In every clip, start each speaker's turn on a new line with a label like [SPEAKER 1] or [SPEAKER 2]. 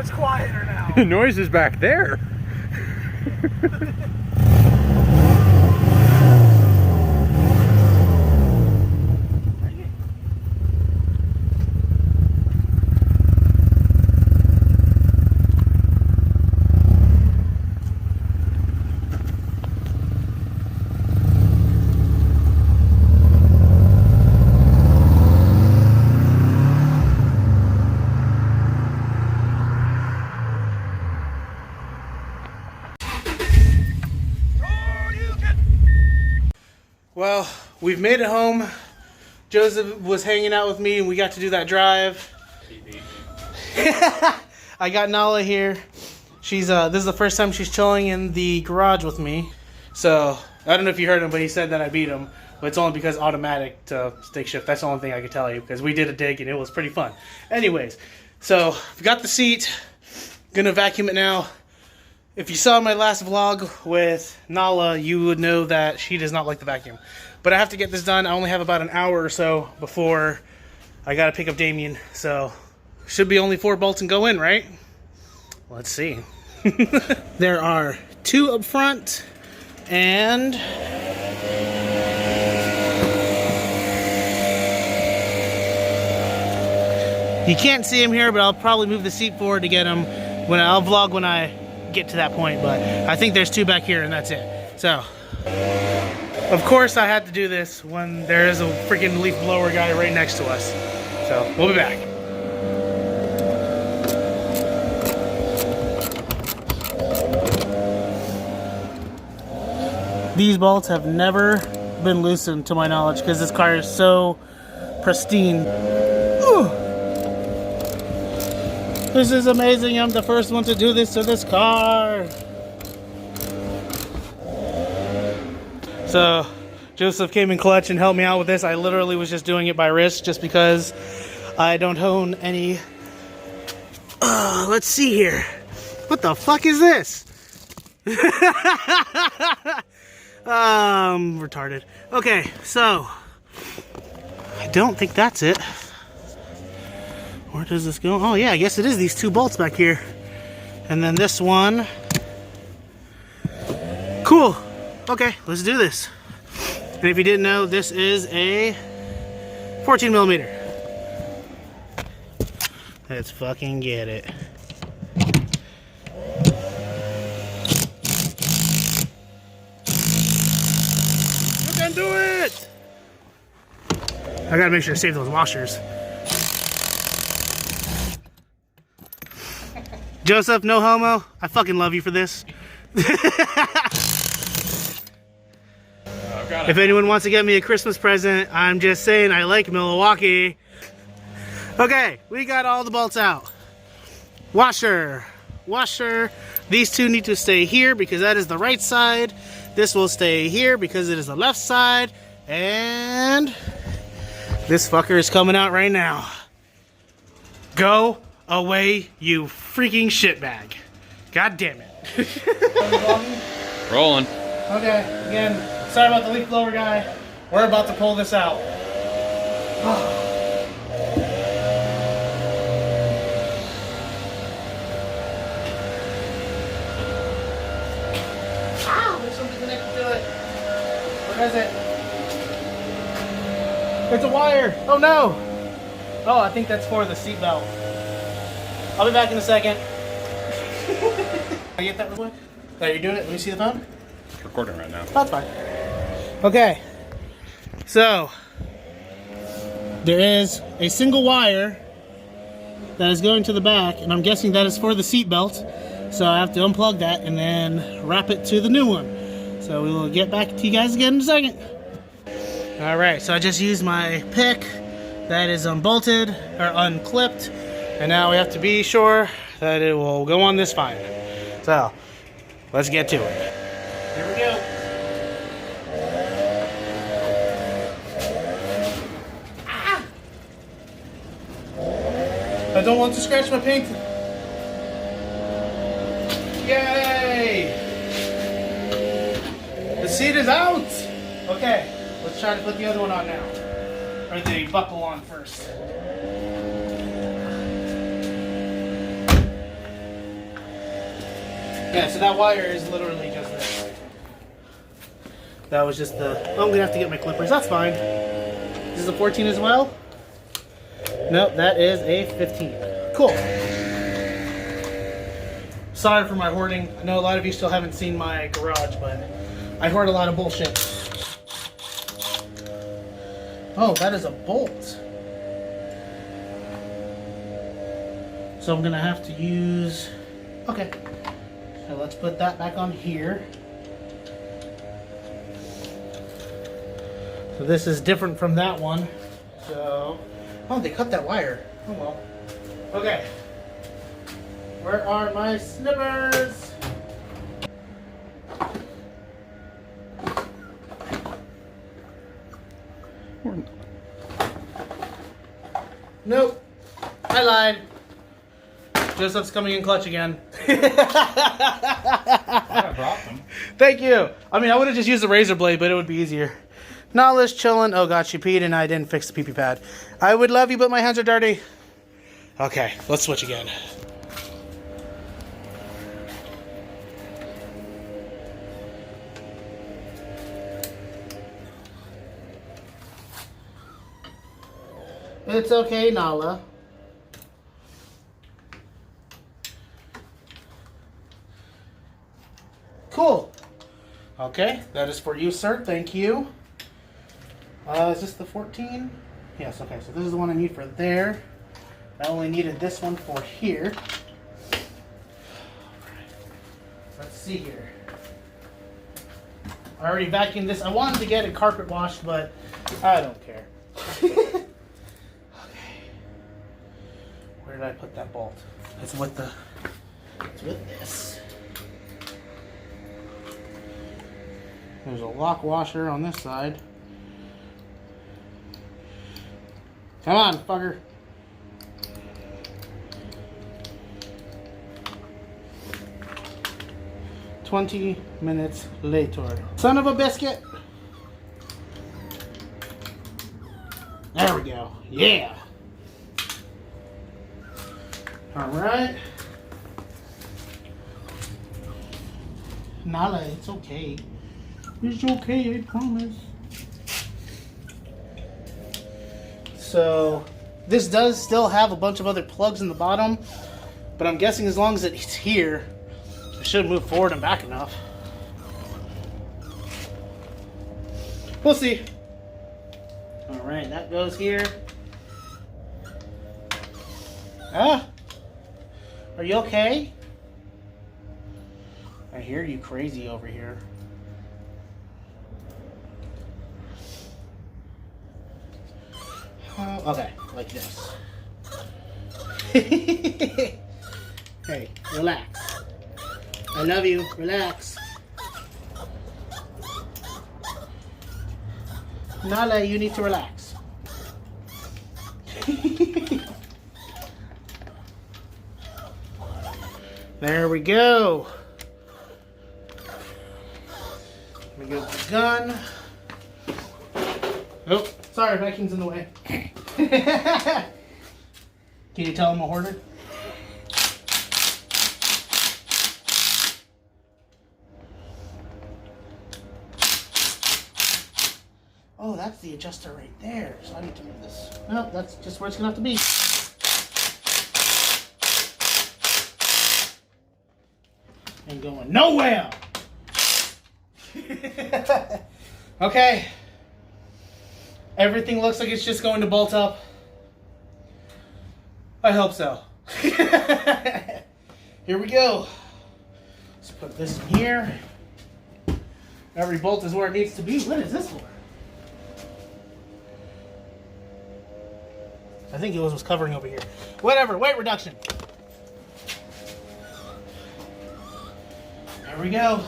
[SPEAKER 1] much quieter now.
[SPEAKER 2] Noise is back there. Well, we've made it home. Joseph was hanging out with me and we got to do that drive. I got Nala here. She's this is the first time she's chilling in the garage with me. So, I don't know if you heard him, but he said that I beat him. But it's only because automatic to stick shift. That's the only thing I can tell you because we did a dig and it was pretty fun. Anyways, so we got the seat. Gonna vacuum it now. If you saw my last vlog with Nala, you would know that she does not like the vacuum. But I have to get this done. I only have about an hour or so before I gotta pick up Damien. So, should be only 4 bolts and go in, right? Let's see. There are 2 up front, and you can't see him here, but I'll probably move the seat forward to get him when I'll vlog when I get to that point, but I think there's 2 back here and that's it. So, of course I had to do this when there is a freaking leaf blower guy right next to us. So, we'll be back. These bolts have never been loosened to my knowledge because this car is so pristine. Ooh. This is amazing. I'm the first one to do this to this car. So, Joseph came in clutch and helped me out with this. I literally was just doing it by wrist just because I don't own any. Let's see here. What the fuck is this? Retarded. Okay, so I don't think that's it. Where does this go? Oh yeah, I guess it is these 2 bolts back here. And then this one. Cool. Okay, let's do this. And if you didn't know, this is a 14 millimeter. Let's fucking get it. You can do it! I gotta make sure to save those washers. Joseph, no homo. I fucking love you for this. If anyone wants to get me a Christmas present, I'm just saying I like Milwaukee. Okay, we got all the bolts out. Washer. Washer. These 2 need to stay here because that is the right side. This will stay here because it is the left side. And this fucker is coming out right now. Go away, you freaking shitbag. God damn it. Rolling.
[SPEAKER 1] Okay, again, sorry about the leaf blower guy. We're about to pull this out. Ow, there's something connected to it. Where is it? It's a wire. Oh no. Oh, I think that's for the seatbelt. I'll be back in a second. Can I get that real quick? Are you doing it? Let me see the phone.
[SPEAKER 2] It's recording right now.
[SPEAKER 1] That's fine. Okay. So, there is a single wire that is going to the back, and I'm guessing that is for the seat belt. So I have to unplug that and then wrap it to the new one. So we will get back to you guys again in a second. Alright, so I just used my pick that is unbolted or unclipped. And now we have to be sure that it will go on this fine. So, let's get to it. Here we go. Ah! I don't want to scratch my paint. Yay! The seat is out! Okay, let's try to put the other one on now. Or the buckle on first.
[SPEAKER 2] Yeah, so that wire is literally just this. That was just the... Oh, I'm going to have to get my clippers. That's fine. This is a 14 as well? Nope, that is a 15. Cool. Sorry for my hoarding. I know a lot of you still haven't seen my garage, but I hoard a lot of bullshit. Oh, that is a bolt. So I'm going to have to use... Okay. So let's put that back on here. So this is different from that one. So... Oh, they cut that wire. Oh well. Okay. Where are my snippers? Nope. I lied. Joseph's coming in clutch again.
[SPEAKER 3] I brought them.
[SPEAKER 2] Thank you. I mean, I would have just used a razor blade, but it would be easier. Nala's chilling. Oh god, she peed and I didn't fix the pee-pee pad. I would love you, but my hands are dirty. Okay, let's switch again. It's okay, Nala. Cool. Okay, that is for you, sir. Thank you. Is this the 14? Yes, okay, so this is the one I need for there. I only needed this one for here. Alright. Let's see here. I already vacuumed this. I wanted to get it carpet washed, but I don't care. Okay. Where did I put that bolt? It's with this. There's a lock washer on this side. Come on, fucker. "20 minutes later. Son of a biscuit. There we go. Yeah. Alright. Nala, it's okay. It's okay, I promise. So, this does still have a bunch of other plugs in the bottom, but I'm guessing as long as it's here, it should move forward and back enough. We'll see. Alright, that goes here. Ah! Are you okay? I hear you crazy over here. Okay, like this. Hey, relax. I love you. Relax. Nala, you need to relax. There we go. Let me get the gun. Oh, sorry, Viking's in the way. Can you tell I'm a hoarder? Oh, that's the adjuster right there. So I need to move this. No, that's just where it's gonna have to be. Ain't going nowhere. Okay. Everything looks like it's just going to bolt up. I hope so. Here we go. Let's put this in here. Every bolt is where it needs to be. What is this for? I think it was covering over here. Whatever, weight reduction. There we go.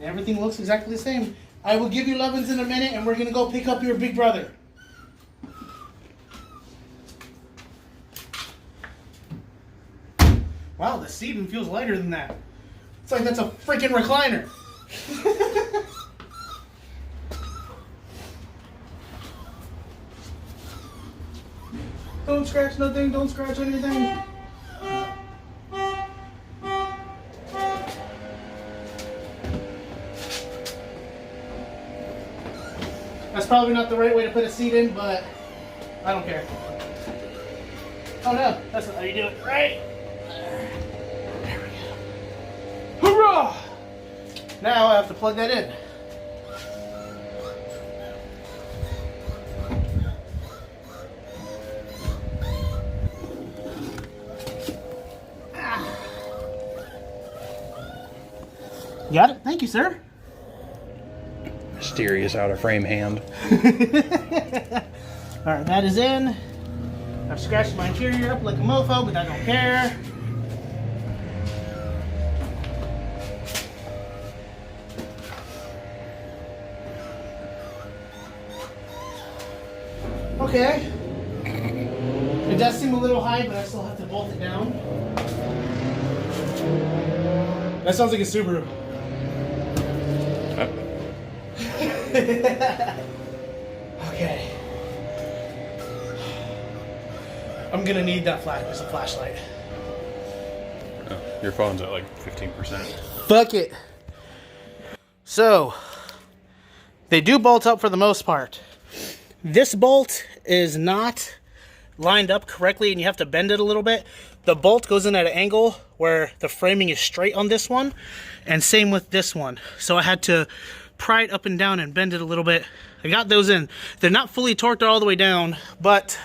[SPEAKER 2] Everything looks exactly the same. I will give you lovin's in a minute and we're going to go pick up your big brother. Wow, the seat even feels lighter than that. It's like that's a freaking recliner. Don't scratch nothing, don't scratch anything. That's probably not the right way to put a seat in, but I don't care. Oh no, that's not how you do it, right? There we go. Hurrah! Now I have to plug that in. Got it? Thank you, sir.
[SPEAKER 3] Mysterious out of frame hand.
[SPEAKER 2] Alright, that is in. I've scratched my interior up like a mofo, but I don't care. Okay. It does seem a little high, but I still have to bolt it down. That sounds like a Subaru. Okay. I'm gonna need that flash as a flashlight.
[SPEAKER 3] Oh, your phone's at like 15%.
[SPEAKER 2] Fuck it. So, they do bolt up for the most part. This bolt is not lined up correctly and you have to bend it a little bit. The bolt goes in at an angle where the framing is straight on this one, and same with this one. So I had to pry it up and down and bend it a little bit. I got those in. They're not fully torqued all the way down, but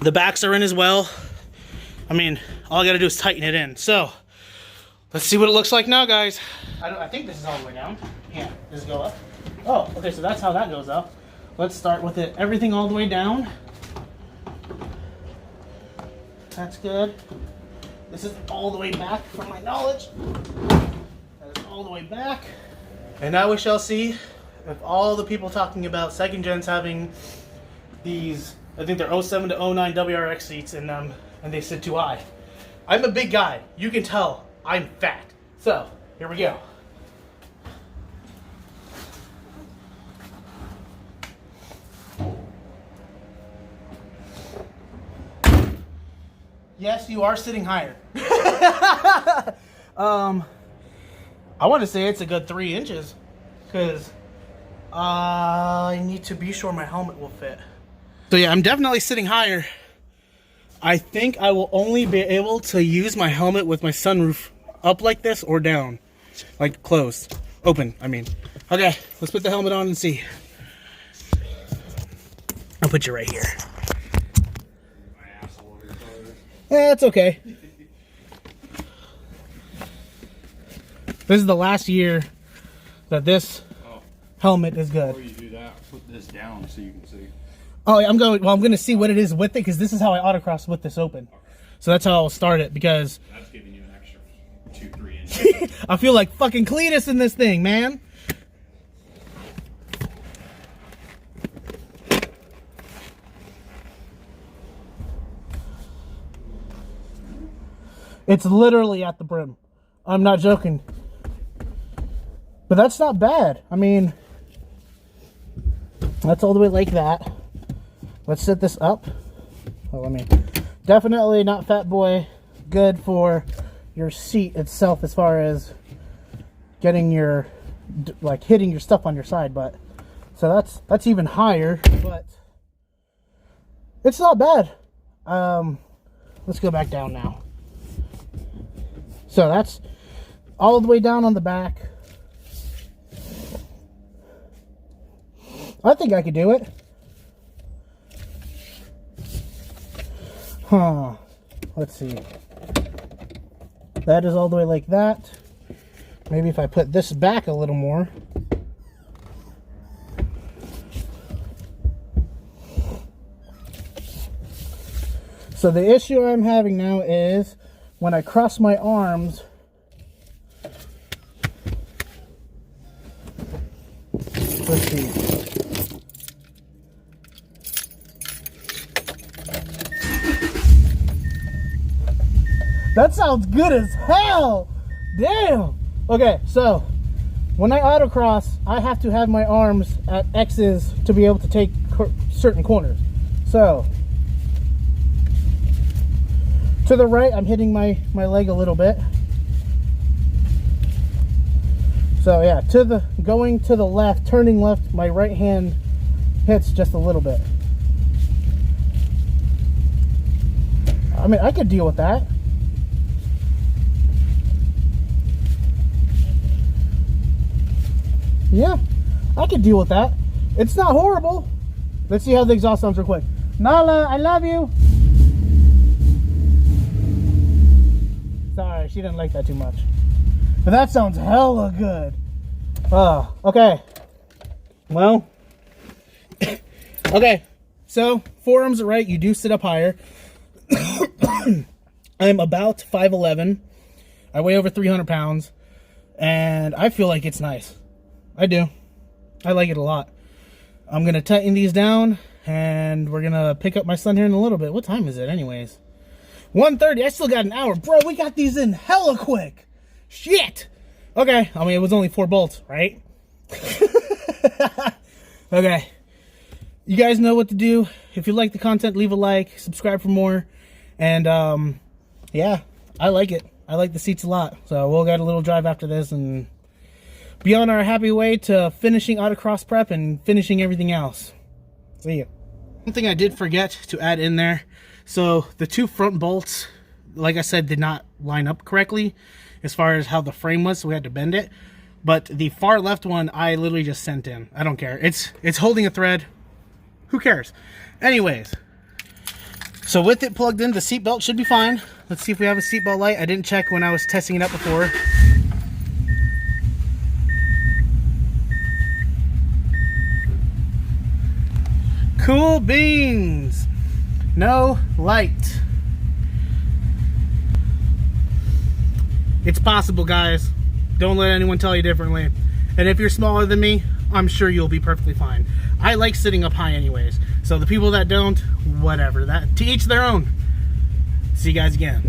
[SPEAKER 2] the backs are in as well. I mean, all I gotta do is tighten it in. So, let's see what it looks like now, guys. I think this is all the way down. Yeah, does it go up? Oh, okay, so that's how that goes up. Let's start with it. Everything all the way down. That's good. This is all the way back from my knowledge. That is all the way back. And now we shall see if all the people talking about second gens having these, I think they're 07 to 09 WRX seats in them, and they sit too high. I'm a big guy. You can tell I'm fat. So, here we go. Yes, you are sitting higher. I want to say it's a good 3 inches, because I need to be sure my helmet will fit. So yeah, I'm definitely sitting higher. I think I will only be able to use my helmet with my sunroof up like this or down. Like closed. Open, I mean. Okay, let's put the helmet on and see. I'll put you right here. Yeah, it's okay. This is the last year that this helmet is good.
[SPEAKER 3] Before you do that, put this down so you can see.
[SPEAKER 2] Oh, I'm going to see what it is with it, because this is how I autocross with this open. So that's how I'll start it, because
[SPEAKER 3] That's giving you an extra 2-3 inches.
[SPEAKER 2] I feel like fucking Cletus in this thing, man. It's literally at the brim. I'm not joking. But that's not bad. I mean, that's all the way like that. Let's set this up. Oh, I mean, definitely not Fat Boy good for your seat itself as far as getting your, like, hitting your stuff on your side. But so that's even higher, but it's not bad. Let's go back down now. So that's all the way down on the back. I think I could do it. Huh. Let's see. That is all the way like that. Maybe if I put this back a little more. So the issue I'm having now is when I cross my arms, let's see. That sounds good as hell. Damn. Okay, so
[SPEAKER 1] when I autocross, I have to have my arms at X's to be able to take certain corners. So, to the right, I'm hitting my leg a little bit. So yeah, going to the left, turning left, my right hand hits just a little bit. I mean, I could deal with that. Yeah, I could deal with that. It's not horrible. Let's see how the exhaust sounds real quick. Nala, I love you. Sorry, she didn't like that too much. But that sounds hella good. Oh, okay. Well, okay. So, forearms are right. You do sit up higher. I'm about 5'11". I weigh over 300 pounds. And I feel like it's nice. I do. I like it a lot. I'm going to tighten these down. And we're going to pick up my son here in a little bit. What time is it anyways? 1:30. I still got an hour. Bro, we got these in hella quick. Shit. Okay. I mean, it was only 4 bolts, right? Okay. You guys know what to do. If you like the content, leave a like. Subscribe for more. And, yeah. I like it. I like the seats a lot. So, we'll get a little drive after this and be on our happy way to finishing autocross prep and finishing everything else. See ya. One thing I did forget to add in there. So the 2 front bolts, like I said, did not line up correctly as far as how the frame was, so we had to bend it. But the far left one, I literally just sent in. I don't care. It's holding a thread. Who cares? Anyways, so with it plugged in, the seatbelt should be fine. Let's see if we have a seatbelt light. I didn't check when I was testing it out before. Cool beans. No light. It's possible, guys. Don't let anyone tell you differently. And if you're smaller than me, I'm sure you'll be perfectly fine. I like sitting up high anyways. So the people that don't, whatever. That to each their own. See you guys again.